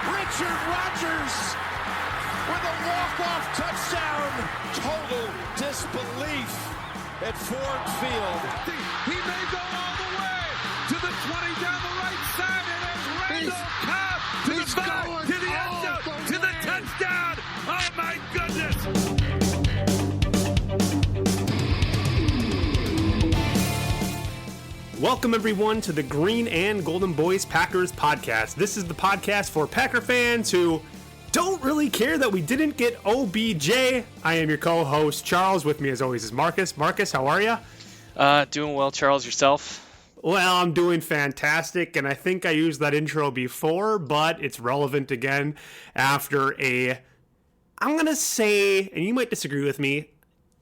Richard Rodgers with a walk-off touchdown. Total disbelief at Ford Field. He may go all the way to the 20 down the right side, and there's Randall Cobb to the 5, to the end zone, to the touchdown. Oh my goodness. Welcome, everyone, to the Green and Golden Boys Packers podcast. This is the podcast for Packer fans who don't really care that we didn't get OBJ. I am your co-host, Charles. With me, as always, is Marcus. Marcus, how are you? Doing well, Charles. Yourself? Well, I'm doing fantastic, and I think I used that intro before, but it's relevant again after I'm going to say, and you might disagree with me,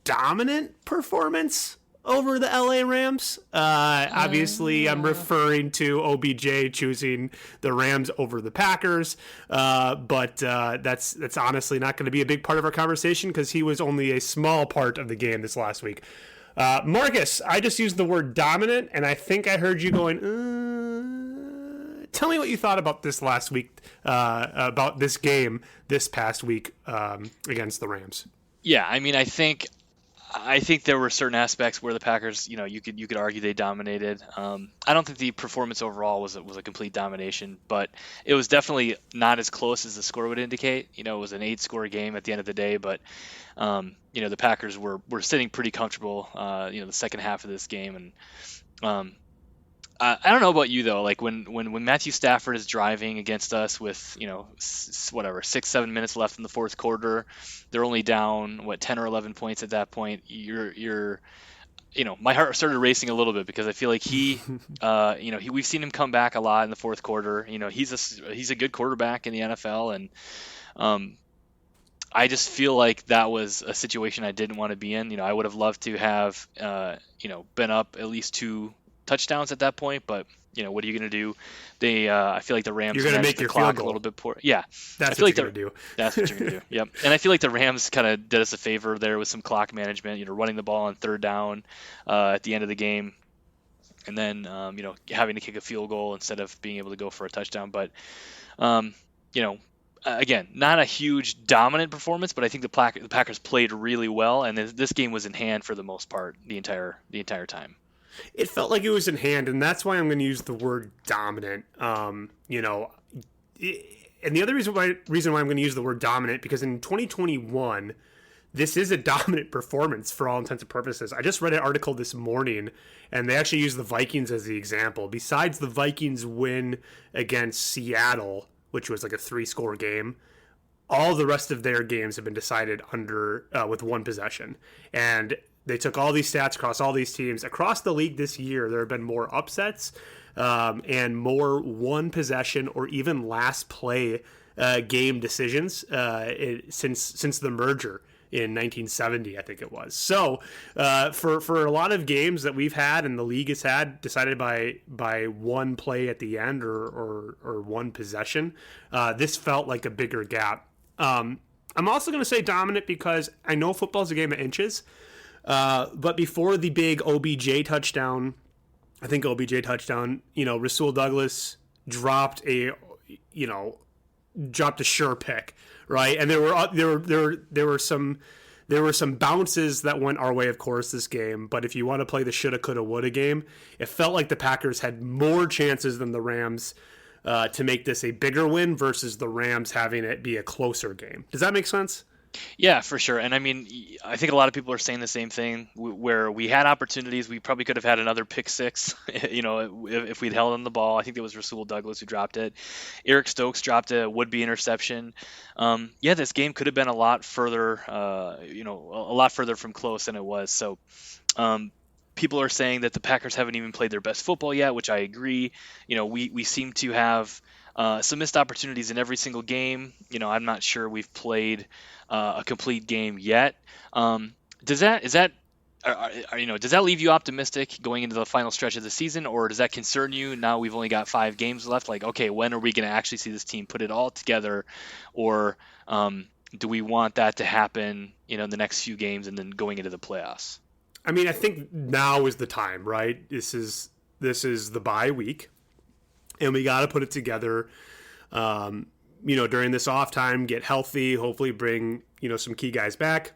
dominant performance over the LA Rams. Obviously, I'm referring to OBJ choosing the Rams over the Packers, but that's honestly not going to be a big part of our conversation because he was only a small part of the game this last week. Marcus, I just used the word dominant, and I think I heard you going, tell me what you thought about this last week, about this game this past week against the Rams. Yeah, I mean, I think there were certain aspects where the Packers, you could argue they dominated. I don't think the performance overall was a complete domination, but it was definitely not as close as the score would indicate. It was an 8-score game at the end of the day, but the Packers were sitting pretty comfortable, the second half of this game, and I don't know about you though. Like when Matthew Stafford is driving against us with 6-7 minutes left in the fourth quarter, they're only down 10 or 11 points at that point. You're my heart started racing a little bit because I feel like we've seen him come back a lot in the fourth quarter. He's a good quarterback in the NFL, and I just feel like that was a situation I didn't want to be in. I would have loved to have been up at least 2 touchdowns at that point, but what are you going to do? I feel like the Rams you're going to make your clock field goal a little bit poor. Yeah, that's what you're going to do. That's what you're going to do. Yep. And I feel like the Rams kind of did us a favor there with some clock management. Running the ball on third down at the end of the game, and then having to kick a field goal instead of being able to go for a touchdown. But again, not a huge dominant performance, but I think the Packers played really well, and this game was in hand for the most part the entire time. It felt like it was in hand, and that's why I'm going to use the word dominant. And the other reason why I'm going to use the word dominant, because in 2021, this is a dominant performance for all intents and purposes. I just read an article this morning, and they actually use the Vikings as the example. Besides the Vikings win against Seattle, which was like a 3-score game, all the rest of their games have been decided with one possession. And they took all these stats across all these teams. Across the league this year, there have been more upsets and more one possession or even last play game decisions since the merger in 1970, I think it was. So for a lot of games that we've had and the league has had decided by one play at the end or one possession, this felt like a bigger gap. I'm also going to say dominant because I know football's a game of inches. But before the big OBJ touchdown, Rasul Douglas dropped a sure pick, right? And there were some bounces that went our way, of course, this game. But if you want to play the shoulda, coulda, woulda game, it felt like the Packers had more chances than the Rams to make this a bigger win versus the Rams having it be a closer game. Does that make sense? Yeah, for sure. And I mean, I think a lot of people are saying the same thing where we had opportunities. We probably could have had another pick six, if we'd held on the ball. I think it was Rasul Douglas who dropped it. Eric Stokes dropped a would-be interception. This game could have been a lot further, from close than it was. So people are saying that the Packers haven't even played their best football yet, which I agree. We seem to have some missed opportunities in every single game. I'm not sure we've played a complete game yet. Does that leave you optimistic going into the final stretch of the season, or does that concern you? Now we've only got 5 games left. Like, okay, when are we going to actually see this team put it all together, or do we want that to happen, in the next few games and then going into the playoffs? I mean, I think now is the time, right? This is the bye week, and we got to put it together. during this off time, get healthy, hopefully bring, some key guys back,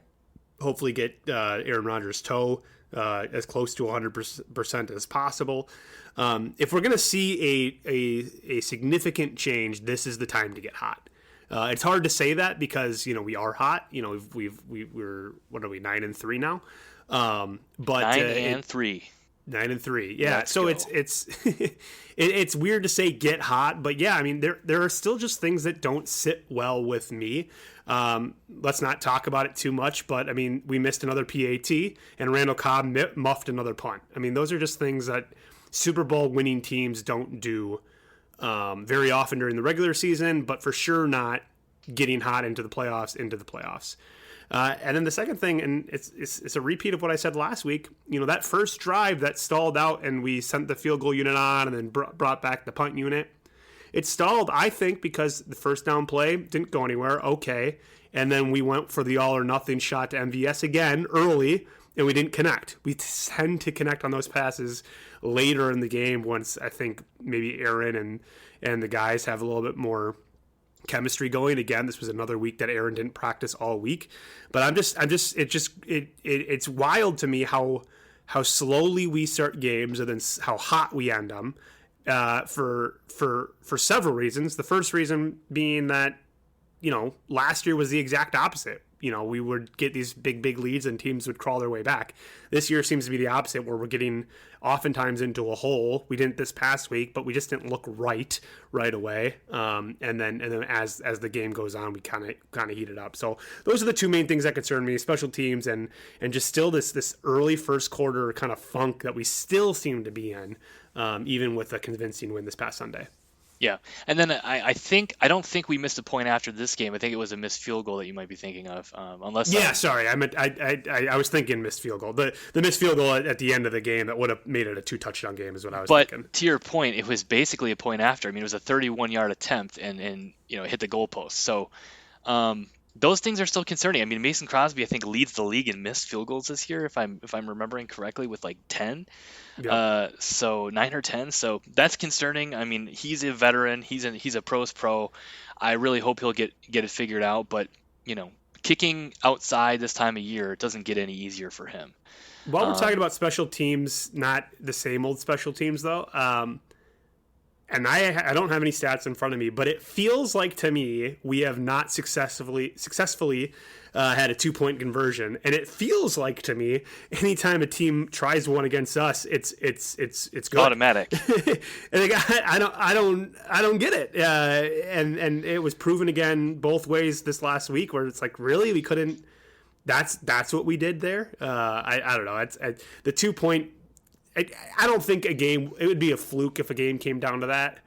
hopefully get Aaron Rodgers' toe as close to 100% as possible. If we're going to see a significant change, this is the time to get hot. It's hard to say that because, we are hot. We're what are we, 9-3 now? But 9-3. 9-3. Yeah. Let's so go. it's it's weird to say get hot, but yeah, I mean, there are still just things that don't sit well with me. Let's not talk about it too much, but I mean, we missed another PAT and Randall Cobb muffed another punt. I mean, those are just things that Super Bowl winning teams don't do very often during the regular season, but for sure not getting hot into the playoffs. And then the second thing, and it's a repeat of what I said last week, that first drive that stalled out and we sent the field goal unit on and then brought back the punt unit. It stalled, I think, because the first down play didn't go anywhere. Okay. And then we went for the all or nothing shot to MVS again early and we didn't connect. We tend to connect on those passes later in the game once I think maybe Aaron and the guys have a little bit more chemistry going. Again, this was another week that Aaron didn't practice all week, but it's wild to me how slowly we start games and then how hot we end them for several reasons. The first reason being that last year was the exact opposite. We would get these big leads and teams would crawl their way back. This year seems to be the opposite, where we're getting oftentimes into a hole. We didn't this past week, but we just didn't look right away. And then as the game goes on, we kind of heat it up. So those are the two main things that concern me: special teams and just still this early first quarter kind of funk that we still seem to be in, even with a convincing win this past Sunday. Yeah, and then I don't think we missed a point after this game. I think it was a missed field goal that you might be thinking of, unless. Yeah, sorry, I was thinking missed field goal. The missed field goal at the end of the game that would have made it a 2-touchdown game is what I was thinking. But to your point, it was basically a point after. I mean, it was a 31-yard attempt and hit the goalpost. So those things are still concerning. I mean, Mason Crosby I think leads the league in missed field goals this year, if I'm remembering correctly, with like 10. Yeah. So 9 or 10. So that's concerning. I mean, he's a veteran. He's a pro's pro. I really hope he'll get it figured out. But kicking outside this time of year doesn't get any easier for him. While we're talking about special teams, not the same old special teams though. And I don't have any stats in front of me, but it feels like to me we have not successfully had a 2-point conversion, and it feels like to me anytime a team tries one against us, it's good. Automatic. And I don't get it. And it was proven again both ways this last week, where it's like, really, we couldn't. That's what we did there. I don't know. It's the 2-point. I don't think it would be a fluke if a game came down to that,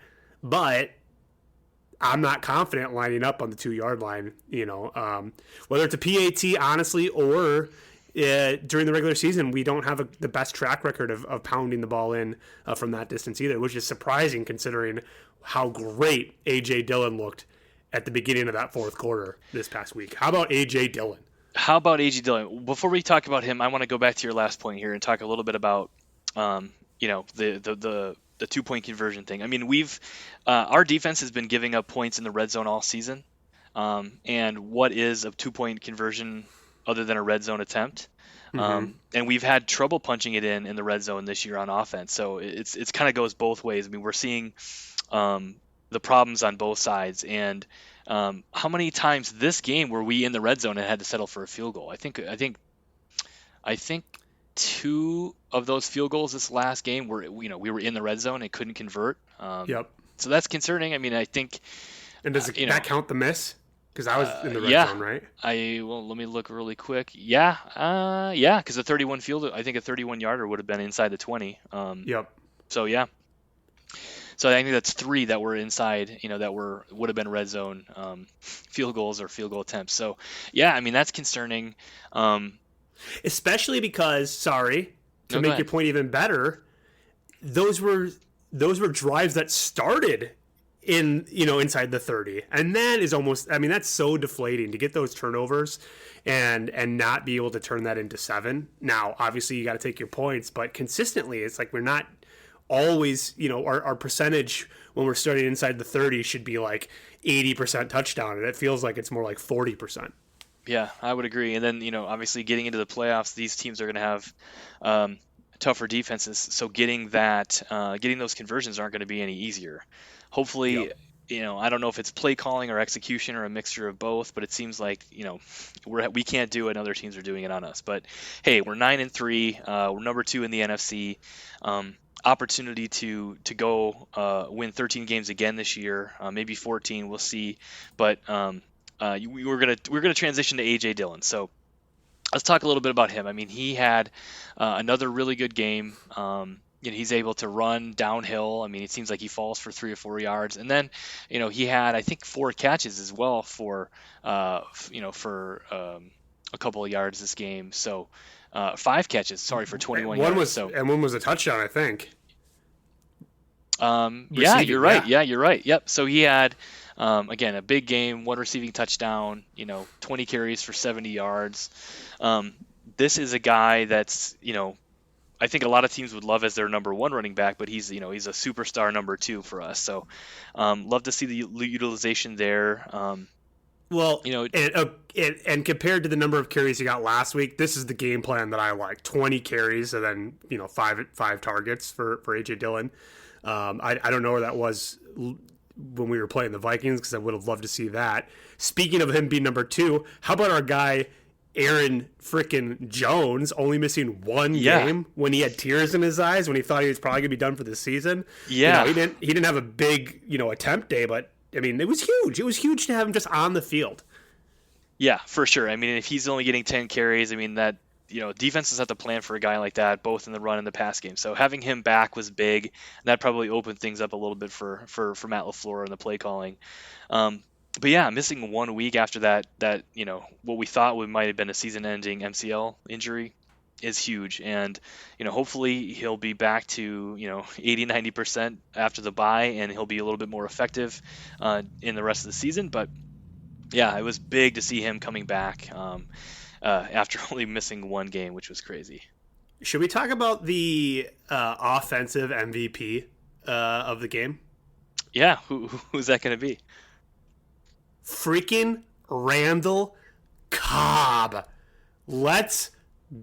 but I'm not confident lining up on the 2-yard line, whether it's a PAT, honestly, or during the regular season, we don't have the best track record of pounding the ball in from that distance either, which is surprising considering how great A.J. Dillon looked at the beginning of that fourth quarter this past week. How about A.J. Dillon? Before we talk about him, I want to go back to your last point here and talk a little bit about the 2-point conversion thing. I mean, our defense has been giving up points in the red zone all season. And what is a 2-point conversion other than a red zone attempt? Mm-hmm. And we've had trouble punching it in the red zone this year on offense. So it's kind of goes both ways. I mean, we're seeing the problems on both sides. And how many times this game were we in the red zone and had to settle for a field goal? I think 2 of those field goals this last game were we were in the red zone and couldn't convert. Yep. So that's concerning. I mean, I think. And does that count the miss? Because I was in the red zone, right? Let me look really quick. Yeah, because a 31-yarder would have been inside the 20. Yep. So yeah. So I think that's 3 that were inside, that would have been red zone field goals or field goal attempts. So yeah, I mean that's concerning. Especially because, to make your point even better, those were drives that started in inside the 30, and that is almost. I mean, that's so deflating to get those turnovers and not be able to turn that into 7. Now, obviously, you got to take your points, but consistently, it's like we're not always. Our percentage when we're starting inside the 30 should be like 80% touchdown, and it feels like it's more like 40%. Yeah, I would agree. And then, obviously getting into the playoffs, these teams are going to have tougher defenses. So getting those conversions aren't going to be any easier. Hopefully, I don't know if it's play calling or execution or a mixture of both, but it seems like, we can't do it and other teams are doing it on us. But hey, we're 9-3. We're number 2 in the NFC. Opportunity to go win 13 games again this year, maybe 14. We'll see. But we're gonna transition to AJ Dillon. So let's talk a little bit about him. I mean, he had another really good game. He's able to run downhill. I mean, it seems like he falls for 3 or 4 yards, and then he had, I think, 4 catches as well for a couple of yards this game. So 5 catches, for 21 yards. And one was a touchdown, I think. Yeah, you're right. Yeah, you're right. Yep. So he had, again, a big game, 1 receiving touchdown, 20 carries for 70 yards. This is a guy that's, I think a lot of teams would love as their number 1 running back, but he's a superstar number 2 for us. So, love to see the utilization there. And compared to the number of carries he got last week, this is the game plan that I like. 20 carries and then, 5 targets for AJ Dillon. I don't know where that was when we were playing the Vikings, because I would have loved to see that. Speaking of him being number 2, how about our guy Aaron frickin' Jones only missing 1 game when he had tears in his eyes when he thought he was probably gonna be done for the season? Yeah, he didn't have a big attempt day, but I mean it was huge. It was huge to have him just on the field. Yeah, for sure. I mean, if he's only getting 10 carries, I mean that. Defenses have to plan for a guy like that, both in the run and the pass game. So having him back was big. And that probably opened things up a little bit for Matt LaFleur and the play calling. But yeah, missing 1 week after that what we thought might have been a season-ending MCL injury is huge. And, hopefully he'll be back to, 80-90% after the bye, and he'll be a little bit more effective in the rest of the season. But yeah, it was big to see him coming back. After only missing 1 game, which was crazy. Should we talk about the offensive MVP of the game? Yeah, who's that going to be? Freaking Randall Cobb. Let's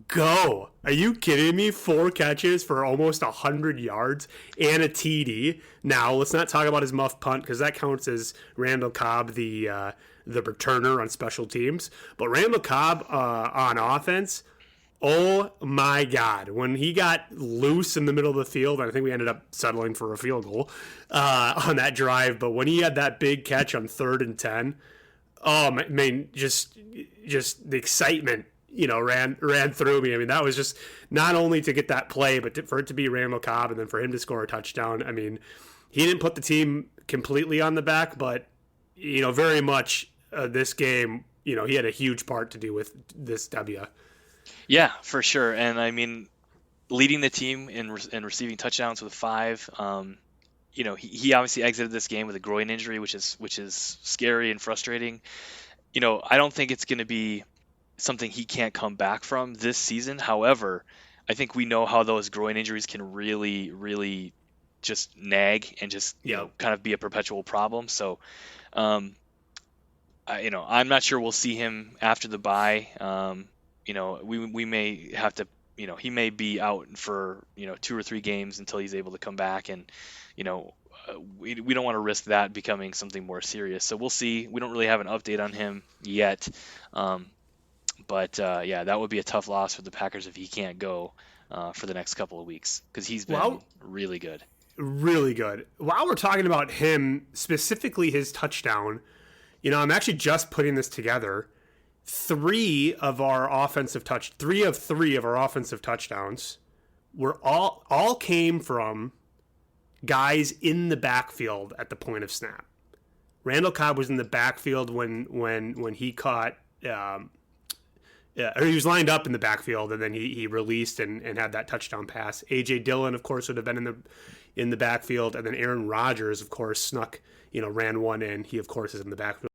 go. Are you kidding me? 4 catches for almost 100 yards and a TD. Now, let's not talk about his muff punt, because that counts as Randall Cobb, the returner on special teams. But Randall Cobb on offense, oh my God. When he got loose in the middle of the field, I think we ended up settling for a field goal on that drive. But when he had that big catch on 3rd and 10, oh man, just the excitement, ran through me. I mean, that was just not only to get that play, but for it to be Randall Cobb and then for him to score a touchdown. I mean, he didn't put the team completely on the back, but very much this game, he had a huge part to do with this W. Yeah, for sure. And I mean, leading the team in receiving touchdowns with 5. He obviously exited this game with a groin injury, which is scary and frustrating. I don't think it's going to be something he can't come back from this season. However, I think we know how those groin injuries can really, really just nag and just kind of be a perpetual problem. So, I'm not sure we'll see him after the bye. We may have to, he may be out for 2 or 3 games until he's able to come back, and we don't want to risk that becoming something more serious. So we'll see. We don't really have an update on him yet. But that would be a tough loss for the Packers if he can't go for the next couple of weeks, because he's been really good. Really good. While we're talking about him, specifically his touchdown, I'm actually just putting this together. 3 of 3 of our offensive touchdowns were all came from guys in the backfield at the point of snap. Randall Cobb was in the backfield when he caught, or he was lined up in the backfield, and then he released and had that touchdown pass. AJ Dillon, of course, would have been in the backfield, and then Aaron Rodgers, of course, ran one in. He, of course, is in the backfield